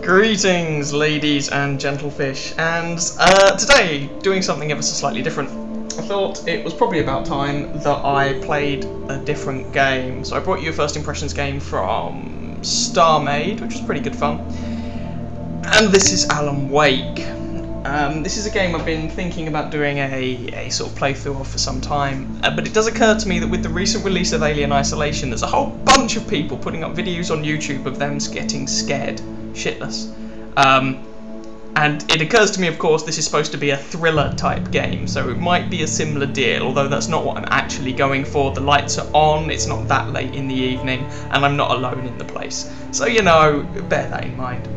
Greetings, ladies and gentlefish, and today, doing something ever so slightly different. I thought it was probably about time that I played a different game, so I brought you a first impressions game from StarMade, which was pretty good fun, and this is Alan Wake. This is a game I've been thinking about doing a sort of playthrough of for some time, but it does occur to me that with the recent release of Alien Isolation, there's a whole bunch of people putting up videos on YouTube of them getting scared shitless. And it occurs to me, of course, this is supposed to be a thriller type game, so it might be a similar deal, although that's not what I'm actually going for. The lights are on, it's not that late in the evening, and I'm not alone in the place. So, you know, bear that in mind.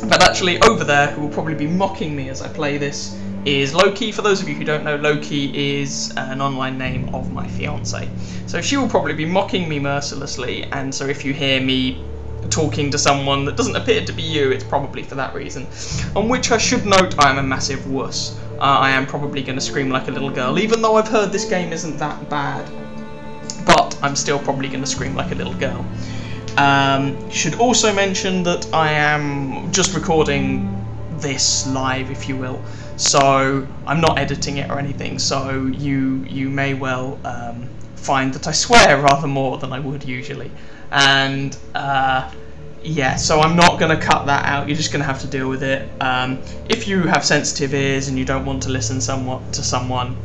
But actually, over there, who will probably be mocking me as I play this, is Loki. For those of you who don't know, Loki is an online name of my fiancée. So she will probably be mocking me mercilessly, and so if you hear me talking to someone that doesn't appear to be you, it's probably for that reason. On which I should note, I am a massive wuss. I am probably going to scream like a little girl, even though I've heard this game isn't that bad. But I'm still probably going to scream like a little girl. Should also mention that I am just recording this live, if you will, so I'm not editing it or anything, so you may well find that I swear rather more than I would usually, and yeah, so I'm not going to cut that out, you're just going to have to deal with it. If you have sensitive ears and you don't want to listen to someone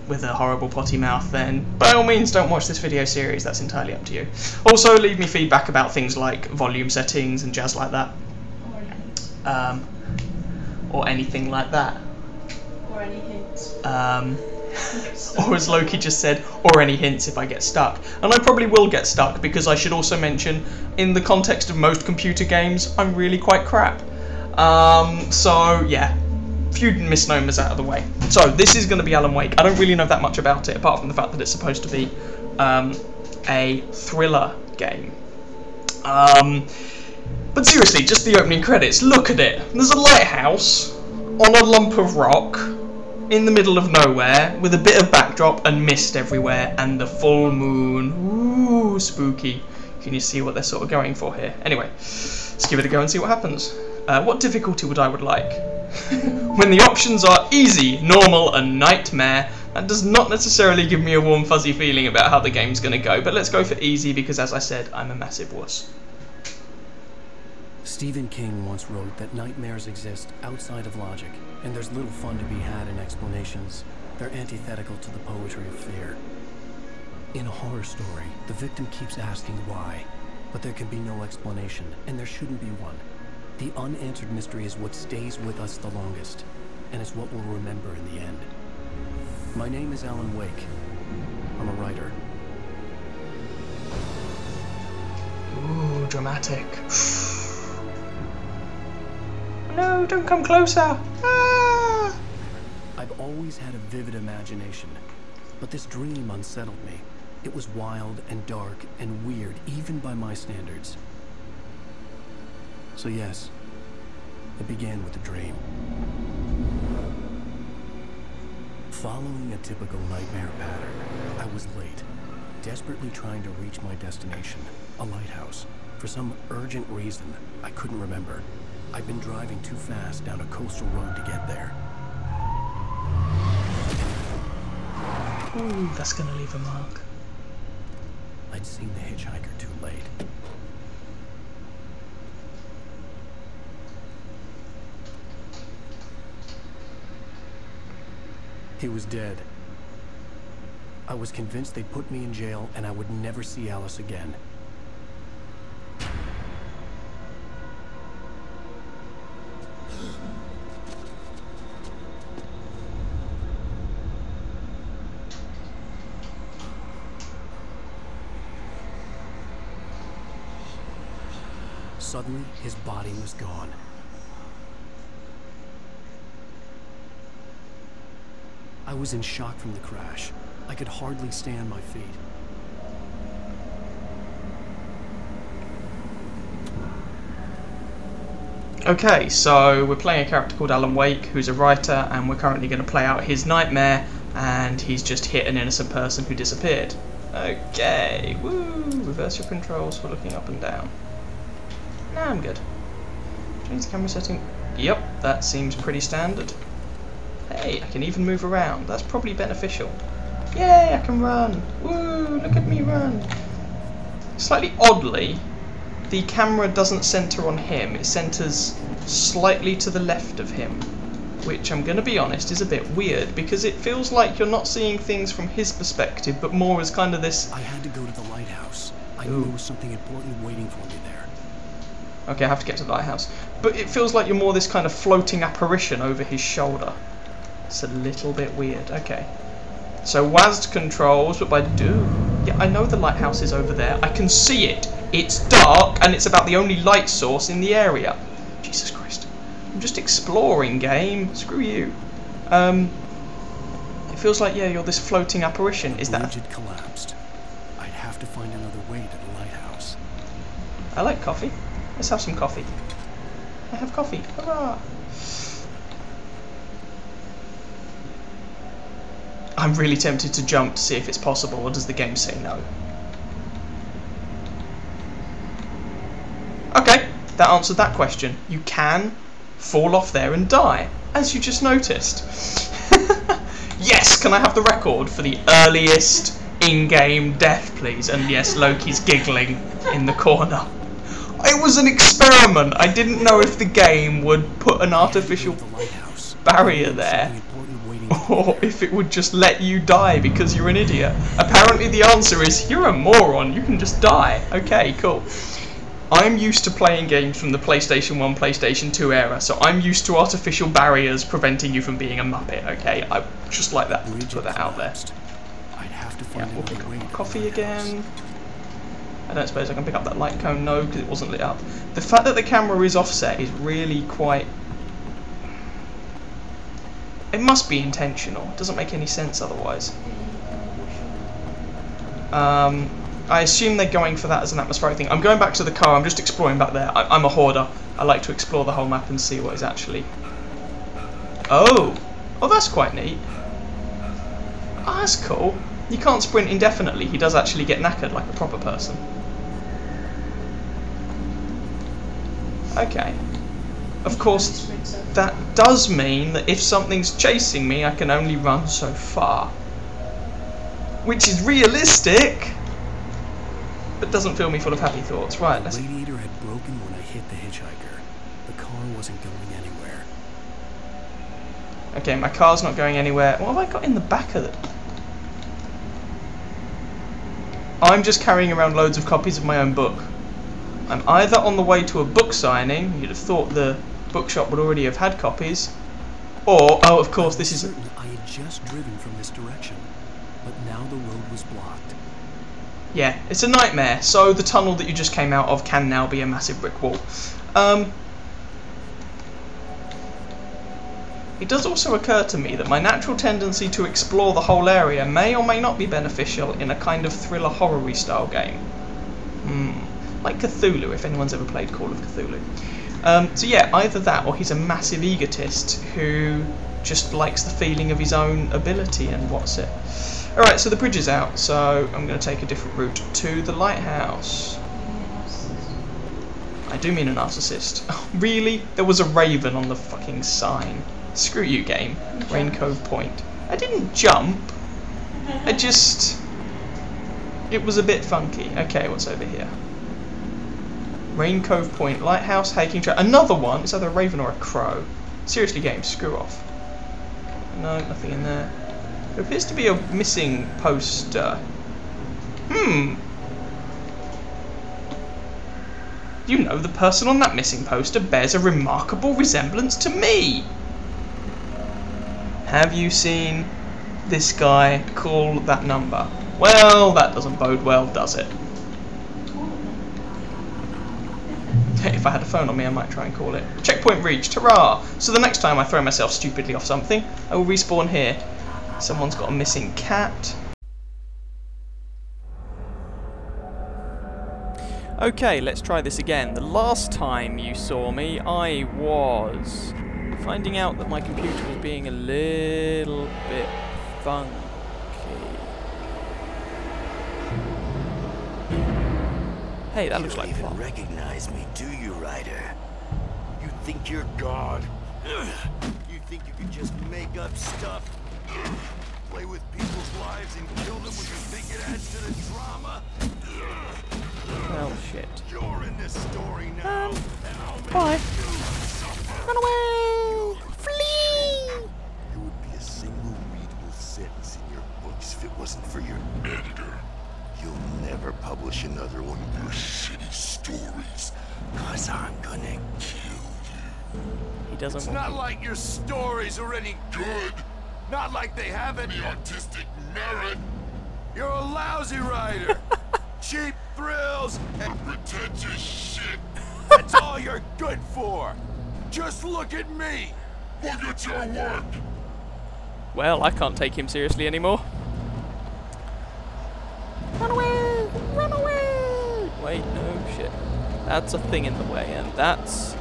with a horrible potty mouth, then by all means don't watch this video series, that's entirely up to you. Also, leave me feedback about things like volume settings and jazz like that. Or anything like that. Or any hints. Or as Loki just said, or any hints if I get stuck. And I probably will get stuck, because I should also mention, in the context of most computer games, I'm really quite crap. So yeah. Few misnomers out of the way. So this is going to be Alan Wake. I don't really know that much about it, apart from the fact that it's supposed to be a thriller game. But seriously, just the opening credits, look at it. There's a lighthouse on a lump of rock in the middle of nowhere with a bit of backdrop and mist everywhere and the full moon. Ooh, spooky. Can you see what they're sort of going for here? Anyway, let's give it a go and see what happens. What difficulty would I like? When the options are easy, normal, and nightmare, that does not necessarily give me a warm fuzzy feeling about how the game's going to go, but let's go for easy because, as I said, I'm a massive wuss. Stephen King once wrote that nightmares exist outside of logic, and there's little fun to be had in explanations. They're antithetical to the poetry of fear. In a horror story, the victim keeps asking why, but there can be no explanation, and there shouldn't be one. The unanswered mystery is what stays with us the longest, and it's what we'll remember in the end. My name is Alan Wake. I'm a writer. Ooh, dramatic. No, don't come closer! Ah! I've always had a vivid imagination, but this dream unsettled me. It was wild and dark and weird, even by my standards. So yes, it began with a dream. Following a typical nightmare pattern, I was late, desperately trying to reach my destination, a lighthouse. For some urgent reason, I couldn't remember. I'd been driving too fast down a coastal road to get there. Ooh, that's gonna leave a mark. I'd seen the hitchhiker too late. He was dead. I was convinced they'd put me in jail and I would never see Alice again. Suddenly, his body was gone. I was in shock from the crash. I could hardly stay on my feet. Okay, so we're playing a character called Alan Wake, who's a writer, and we're currently going to play out his nightmare, and he's just hit an innocent person who disappeared. Okay, woo! Reverse your controls for looking up and down. Nah, I'm good. Change the camera setting. Yep, that seems pretty standard. Hey, I can even move around. That's probably beneficial. Yay, I can run. Woo, look at me run. Slightly oddly, the camera doesn't center on him. It centers slightly to the left of him, which I'm going to be honest is a bit weird because it feels like you're not seeing things from his perspective, but more as kind of this. I had to go to the lighthouse. I knew there was something important waiting for me there. Okay, I have to get to the lighthouse. But it feels like you're more this kind of floating apparition over his shoulder. It's a little bit weird. Okay. So WASD controls, but yeah, I know the lighthouse is over there. I can see it. It's dark, and it's about the only light source in the area. Jesus Christ. I'm just exploring, game. Screw you. It feels like, yeah, you're this floating apparition. Is that... The bridge had collapsed. I'd have to find another way to the lighthouse. I like coffee. Let's have some coffee. I have coffee. Hurrah! I'm really tempted to jump to see if it's possible, or does the game say no? Okay, that answered that question. You can fall off there and die, as you just noticed. Yes, can I have the record for the earliest in-game death, please? And yes, Loki's giggling in the corner. It was an experiment. I didn't know if the game would put an artificial barrier there, or if it would just let you die because you're an idiot. Apparently the answer is, you're a moron, you can just die. Okay, cool. I'm used to playing games from the PlayStation 1, PlayStation 2 era, so I'm used to artificial barriers preventing you from being a muppet, okay? I just like that, to put that out there. Yeah, we'll pick up coffee again. I don't suppose I can pick up that light cone, no, because it wasn't lit up. The fact that the camera is offset is really quite... It must be intentional. It doesn't make any sense otherwise. I assume they're going for that as an atmospheric thing. I'm going back to the car. I'm just exploring back there. I'm a hoarder. I like to explore the whole map and see what is actually... Oh! Oh, that's quite neat. Oh, that's cool. You can't sprint indefinitely. He does actually get knackered like a proper person. Okay. Of course, that does mean that if something's chasing me, I can only run so far. Which is realistic, but doesn't fill me full of happy thoughts. Right, let's... The radiator had broken when I hit the hitchhiker. The car wasn't going anywhere. Okay, my car's not going anywhere. What have I got in the back of it? I'm just carrying around loads of copies of my own book. I'm either on the way to a book signing, you'd have thought the bookshop would already have had copies, or, oh, of course, this is... I had just driven from this direction, but now the road was blocked. Yeah, it's a nightmare, so the tunnel that you just came out of can now be a massive brick wall. It does also occur to me that my natural tendency to explore the whole area may or may not be beneficial in a kind of thriller horror-y style game. Like Cthulhu, if anyone's ever played Call of Cthulhu. So yeah, either that or he's a massive egotist who just likes the feeling of his own ability and what's it. Alright, so the bridge is out, so I'm going to take a different route to the lighthouse. I do mean a narcissist. Oh, really? There was a raven on the fucking sign. Screw you, game. Rain Cove Point. I didn't jump. I just... It was a bit funky. Okay, what's over here? Rain Cove Point, lighthouse, hiking trail. Another one? It's either a raven or a crow. Seriously, game, screw off. No, nothing in there. There appears to be a missing poster. You know, the person on that missing poster bears a remarkable resemblance to me. Have you seen this guy call that number? Well, that doesn't bode well, does it? If I had a phone on me, I might try and call it. Checkpoint reached, hurrah! So the next time I throw myself stupidly off something, I will respawn here. Someone's got a missing cat. Okay, let's try this again. The last time you saw me, I was finding out that my computer was being a little bit funky. Hey, that looks like fun. You don't even recognize me, do you, Ryder? You think you're God? You think you can just make up stuff? Play with people's lives and kill them when you think it adds to the drama? Oh shit. You're in this story now, and I'll make Bye. you suffer. Run away! Flee! There would be a single readable sentence in your books if it wasn't for your editor. You'll never publish another one of your shitty stories, 'cause I'm gonna kill you. He doesn't It's want not like your stories are any good. Not like they have any artistic merit. You're a lousy writer. Cheap thrills and pretentious shit. That's all you're good for. Just look at me. Look at your work. Well, I can't take him seriously anymore. Run away! Run away! Wait, no shit. That's a thing in the way, and that's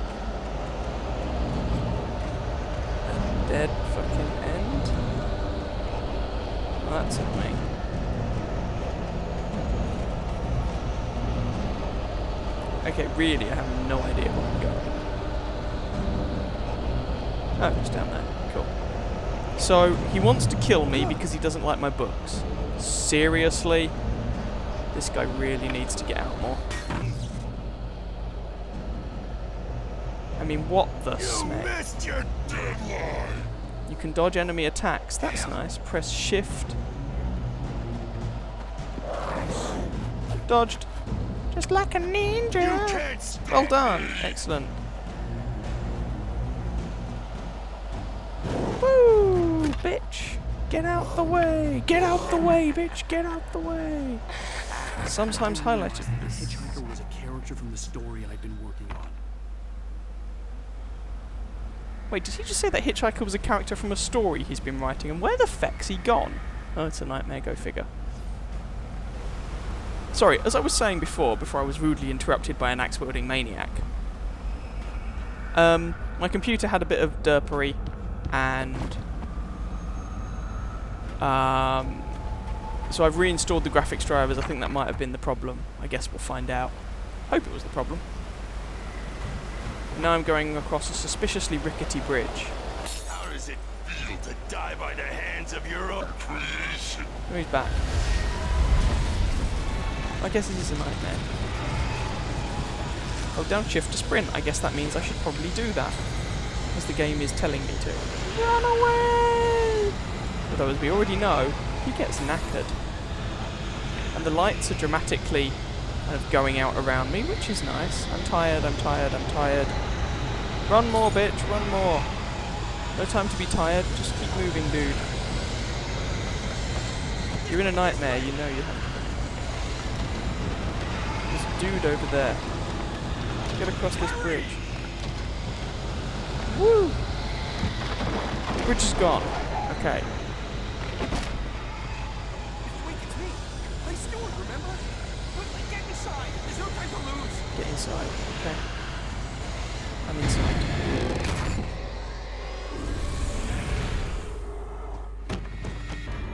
a dead fucking end. Well, that's annoying. Okay, really, I have no idea where I'm going. Oh, just down there. Cool. So, he wants to kill me because he doesn't like my books. Seriously? This guy really needs to get out more. I mean, what the You smack? missed your deadline. You can dodge enemy attacks. That's nice. Press shift. Dodged. Just like a You ninja. can't stop Well done. me. Excellent. Woo! Bitch! Get out the way! Get out the way, bitch! Get out the way! Sometimes highlighted. The hitchhiker was a character from the story I'd been working on. Wait, did he just say that Hitchhiker was a character from a story he's been writing? And where the feck's he gone? Oh, it's a nightmare, go figure. Sorry, as I was saying before I was rudely interrupted by an axe-wielding maniac, my computer had a bit of derpery, and so I've reinstalled the graphics drivers. I think that might have been the problem. I guess we'll find out. Hope it was the problem. Now I'm going across a suspiciously rickety bridge. How does it feel to die by the hands of your own creation? Oh, he's back. I guess this is a nightmare. Hold down shift to sprint. I guess that means I should probably do that, as the game is telling me to. Run away! Although, as we already know, he gets knackered. And the lights are dramatically kind of going out around me, which is nice. I'm tired, I'm tired, I'm tired. Run more, bitch, run more. No time to be tired, just keep moving, dude. If you're in a nightmare, you know you have to. There's a dude over there. Get across this bridge. Woo! The bridge is gone. Okay. Wait, it's me. Play Stewart, remember? Quickly, get inside. There's no time to lose. Get inside. Okay. I'm inside.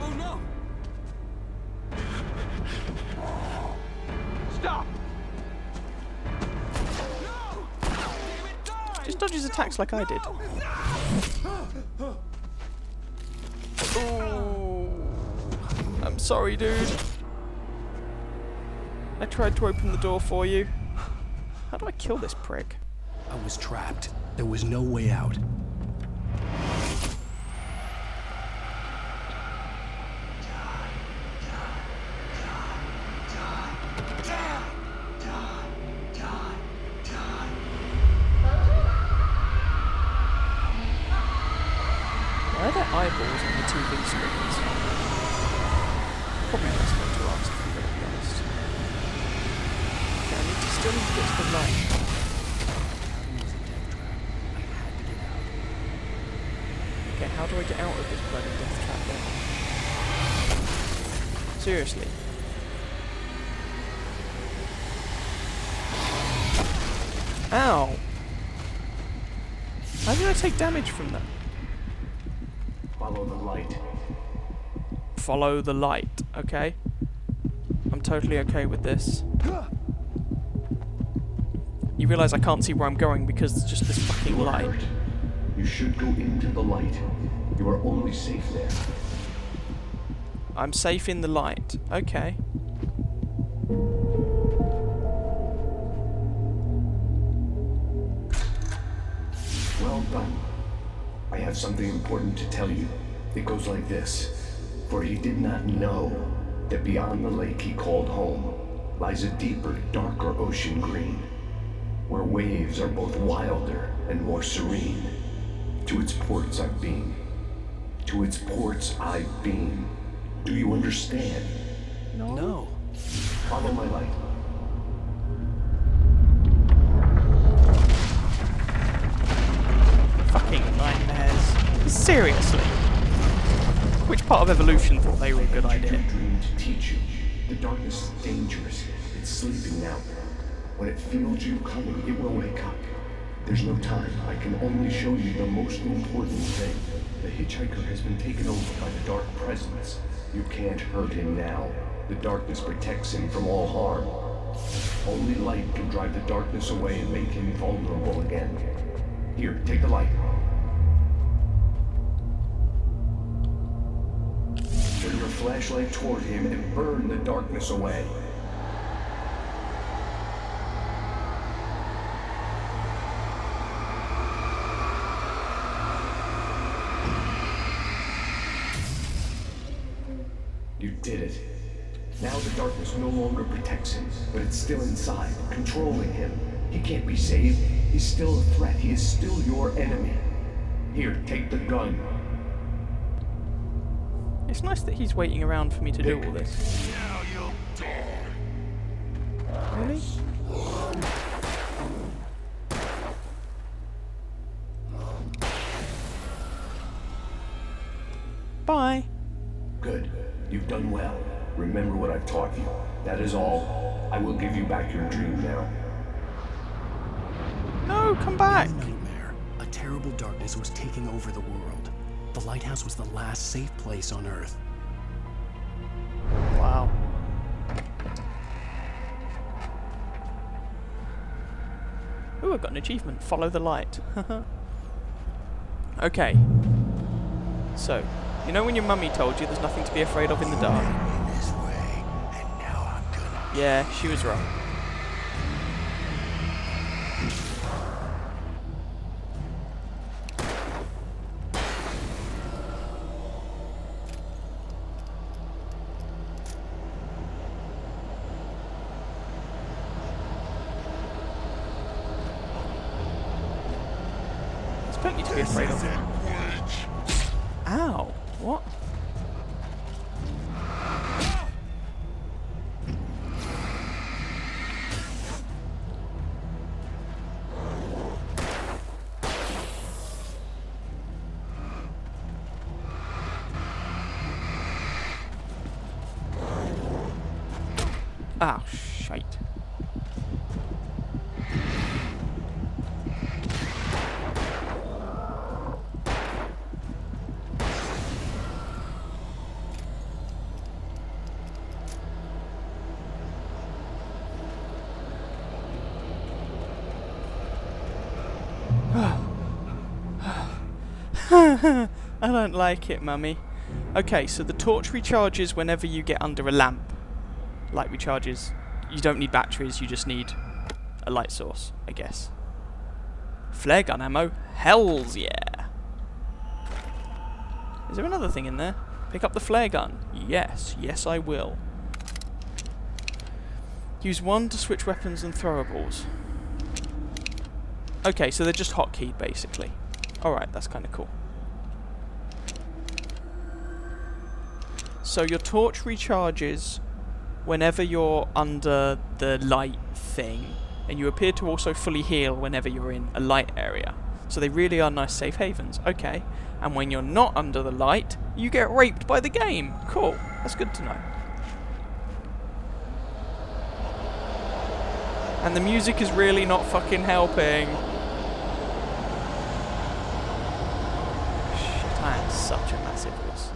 Oh no! Stop! No! Damn it, die! Just dodge his attacks like I did. Ooh. I'm sorry, dude. I tried to open the door for you. How do I kill this prick? I was trapped. There was no way out. Why are there eyeballs on the TV screens? Probably not supposed to ask, if we're going to be honest. Okay, I need to still need to get to the light. Okay, how do I get out of this bloody death trap then? Seriously. Ow! How did I take damage from that? Follow the light. Follow the light, okay? I'm totally okay with this. You realise I can't see where I'm going because there's just this fucking You are light. hurt. You should go into the light. You are only safe there. I'm safe in the light. Okay. Well done. I have something important to tell you. It goes like this. For he did not know that beyond the lake he called home lies a deeper, darker ocean green, where waves are both wilder and more serene. To its ports I've been. To its ports I've been. Do you understand? No. Follow my light. Fucking nightmares. Seriously. Which part of evolution thought they were a good idea? Your dream to teach you. The darkness is dangerous. It's sleeping now. When it feels you coming, it will wake up. There's no time. I can only show you the most important thing. The hitchhiker has been taken over by the dark presence. You can't hurt him now. The darkness protects him from all harm. Only light can drive the darkness away and make him vulnerable again. Here, take the light. Turn your flashlight toward him and burn the darkness away. You did it. Now the darkness no longer protects him, but it's still inside, controlling him. He can't be saved. He's still a threat. He is still your enemy. Here, take the gun. It's nice that he's waiting around for me to do all this. Now you'll die. Really? Bye. Good. You've done well. Remember what I've taught you. That is all. I will give you back your dream now. No, come back. Nightmare. A terrible darkness was taking over the world. The lighthouse was the last safe place on Earth. Wow. Ooh, I've got an achievement. Follow the light. Okay. So, you know when your mummy told you there's nothing to be afraid of in the dark? This way, and now I'm gonna. Yeah, she was wrong. There's plenty to be afraid of. Ow! What? Ah, shite. I don't like it, Mummy. Okay, so the torch recharges whenever you get under a lamp. Light recharges. You don't need batteries, you just need a light source, I guess. Flare gun ammo? Hells yeah! Is there another thing in there? Pick up the flare gun. Yes, yes I will. Use 1 to switch weapons and throwables. Okay, so they're just hotkeyed basically. Alright, that's kind of cool. So your torch recharges whenever you're under the light thing, and you appear to also fully heal whenever you're in a light area. So they really are nice safe havens. Okay, and when you're not under the light, you get raped by the game. Cool, that's good to know. And the music is really not fucking helping. Shit, I am such a massive wuss.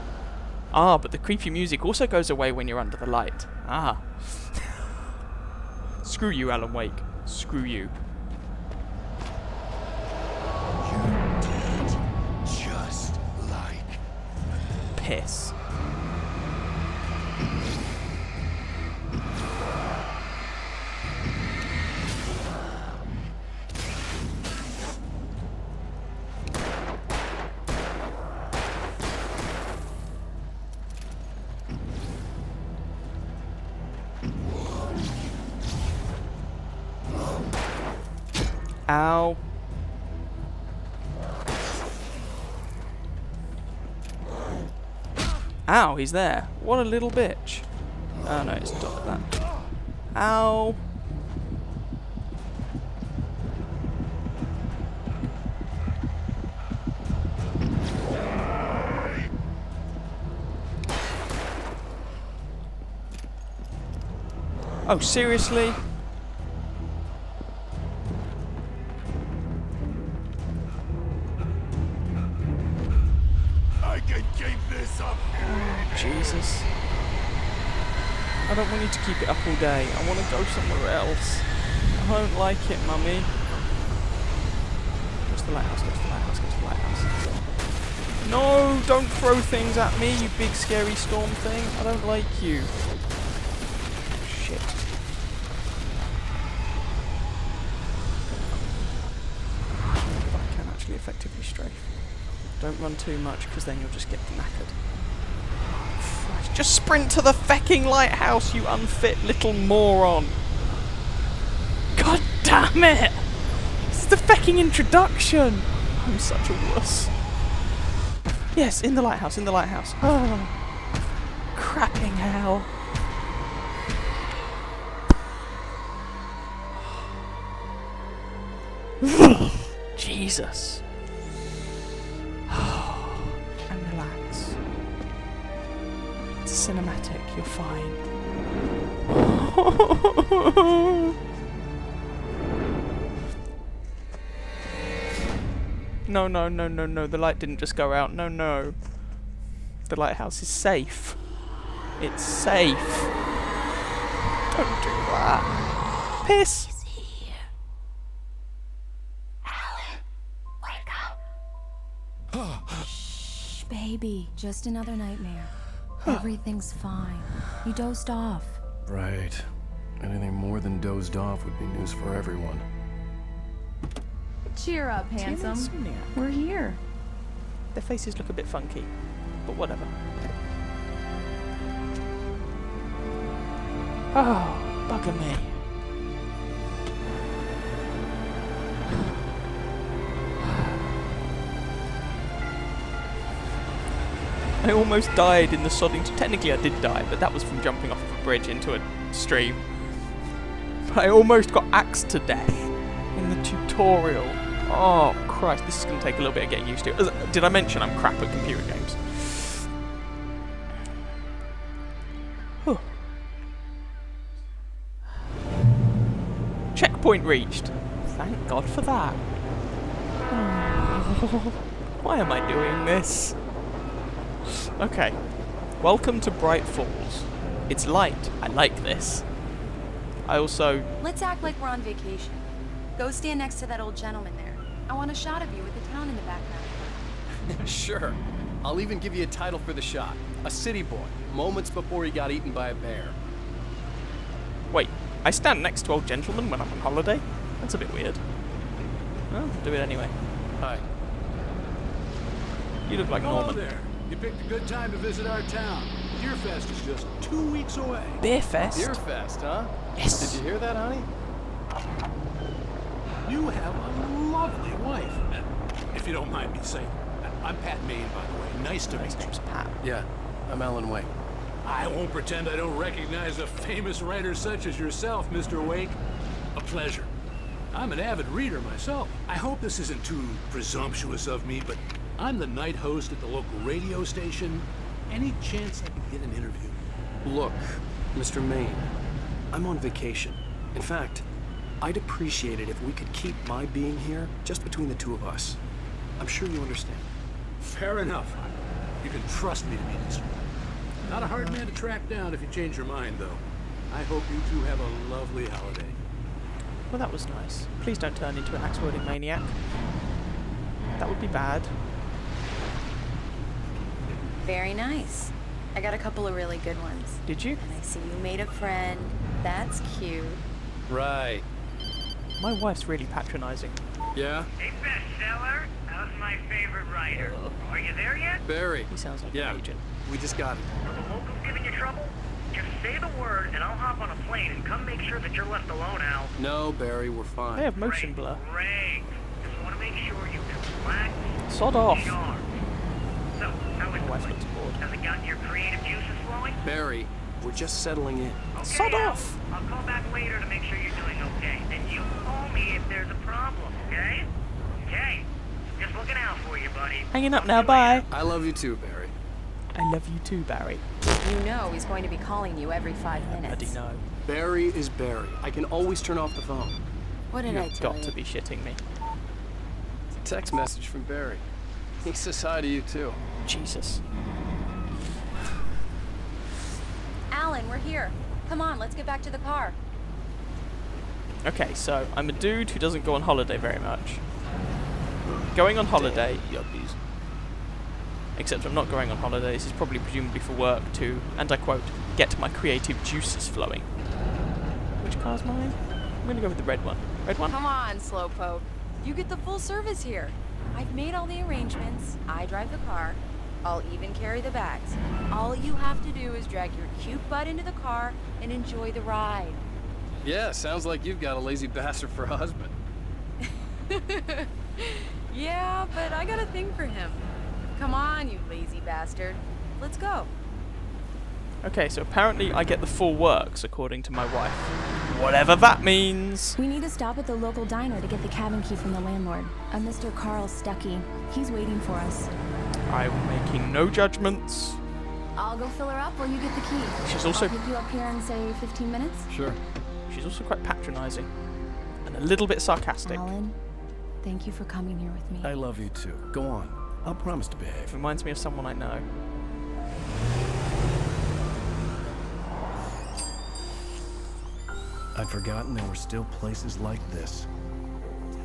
Ah, but the creepy music also goes away when you're under the light. Ah. Screw you, Alan Wake. Screw you. piss. Ow. Ow, he's there. What a little bitch. Oh no, it's not that. Ow. Oh, seriously? Jesus. I don't want you to keep it up all day. I want to go somewhere else. I don't like it, Mummy. Go to the lighthouse, go to the lighthouse, go to the lighthouse. No, don't throw things at me, you big scary storm thing. I don't like you. Shit. I can actually effectively strafe. Don't run too much, because then you'll just get knackered. Just sprint to the fecking lighthouse, you unfit little moron. God damn it! This is the fecking introduction! I'm such a wuss. Yes, in the lighthouse, in the lighthouse. Oh, crapping hell. Jesus. And relax. It's cinematic, you're fine. No, no, no, no, no, the light didn't just go out. No, no. The lighthouse is safe. It's safe. Don't do that. Piss. Shh, baby. Just another nightmare. Everything's fine. You dozed off. Right. Anything more than dozed off would be news for everyone. Cheer up, handsome. We're here. Their faces look a bit funky, but whatever. Oh, bugger me. I almost died in the sodding... Technically I did die, but that was from jumping off of a bridge into a stream. But I almost got axed to death in the tutorial. Oh, Christ, this is going to take a little bit of getting used to. Did I mention I'm crap at computer games? Whew. Checkpoint reached. Thank God for that. Why am I doing this? Okay. Welcome to Bright Falls. It's light. I like this. I also... Let's act like we're on vacation. Go stand next to that old gentleman there. I want a shot of you with the town in the background. Sure. I'll even give you a title for the shot. A city boy, moments before he got eaten by a bear. Wait, I stand next to old gentlemen when I'm on holiday? That's a bit weird. Well, I'll do it anyway. Hi. You look like Hello Norman. there. You picked a good time to visit our town. Beer Fest is just 2 weeks away. Beer Fest? Beer Fest, huh? Yes. Did you hear that, honey? You have a lovely wife. If you don't mind me saying. I'm Pat Maine, by the way. Nice to meet you. Pat. Yeah, I'm Alan Wake. I won't pretend I don't recognize a famous writer such as yourself, Mr. Wake. A pleasure. I'm an avid reader myself. I hope this isn't too presumptuous of me, but I'm the night host at the local radio station. Any chance I could get an interview? Look, Mr. Maine, I'm on vacation. In fact, I'd appreciate it if we could keep my being here just between the two of us. I'm sure you understand. Fair enough. You can trust me to be this. Not a hard man to track down if you change your mind, though. I hope you two have a lovely holiday. Well, that was nice. Please don't turn into an axe-wielding maniac. That would be bad. Very nice. I got a couple of really good ones. Did you? And I see you made a friend. That's cute. Right. My wife's really patronizing. Yeah? Hey, bestseller. How's my favorite writer? Are you there yet? Barry. He sounds like Yeah. an agent. We just got it. Are the locals giving you trouble? Just say the word, and I'll hop on a plane and come make sure that you're left alone, Al. No, Barry, we're fine. They have motion blur. Great. Just want to make sure you can relax. Sod off. Sharp. So, how is My wife the looks place? bored. Has it gotten your creative juices flowing? Barry, we're just settling in. Okay, Sod Al. off. I'll call back later to make sure you're doing okay. Then you call me if there's a problem, okay? Okay. Just looking out for you, buddy. Hanging up Talk now, to you later. bye. I love you too, Barry. I love you too, Barry. You know he's going to be calling you every 5 minutes. Bloody no. Barry is Barry. I can always turn off the phone. What did I You've tell got you? to be shitting me. It's a text message from Barry. He says hi to you too. Jesus. Alan, we're here. Come on, let's get back to the car. Okay, so I'm a dude who doesn't go on holiday very much. Going on holiday, yuppies. Except I'm not going on holiday. This is probably presumably for work to, and I quote, get my creative juices flowing. Which car's mine? I'm gonna go with the red one. Red one? Come on, Slowpoke. You get the full service here. I've made all the arrangements. I drive the car. I'll even carry the bags. All you have to do is drag your cute butt into the car and enjoy the ride. Yeah, sounds like you've got a lazy bastard for a husband. Yeah, but I got a thing for him. Come on, you lazy bastard. Let's go. Okay, so apparently I get the full works according to my wife. Whatever that means. We need to stop at the local diner to get the cabin key from the landlord, a Mr. Carl Stuckey. He's waiting for us. I'm making no judgments. I'll go fill her up while you get the key. She's also- I'll pick you up here in, say, 15 minutes. Sure. She's also quite patronizing. And a little bit sarcastic. Alan, thank you for coming here with me. I love you too. Go on. I'll promise to behave. Reminds me of someone I know. I'd forgotten there were still places like this.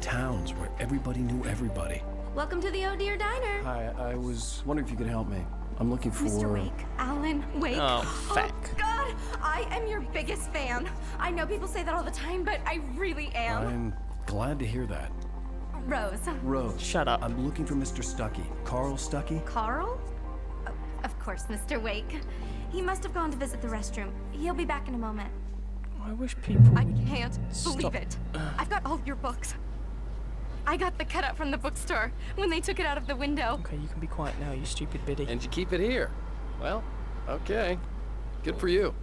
Towns where everybody knew everybody. Welcome to the Oh Dear Diner. Hi, I was wondering if you could help me. I'm looking for... Mr. Wake. Alan Wake. Oh, feck. God, I am your biggest fan. I know people say that all the time, but I really am. I'm glad to hear that. Rose. Rose. Shut up. I'm looking for Mr. Stuckey. Carl Stuckey? Carl? Oh, of course, Mr. Wake. He must have gone to visit the restroom. He'll be back in a moment. I wish people I would can't stop. believe it. I've got all your books. I got the cutout from the bookstore when they took it out of the window. Okay, you can be quiet now, you stupid biddy. And you keep it here. Well, okay. Good for you.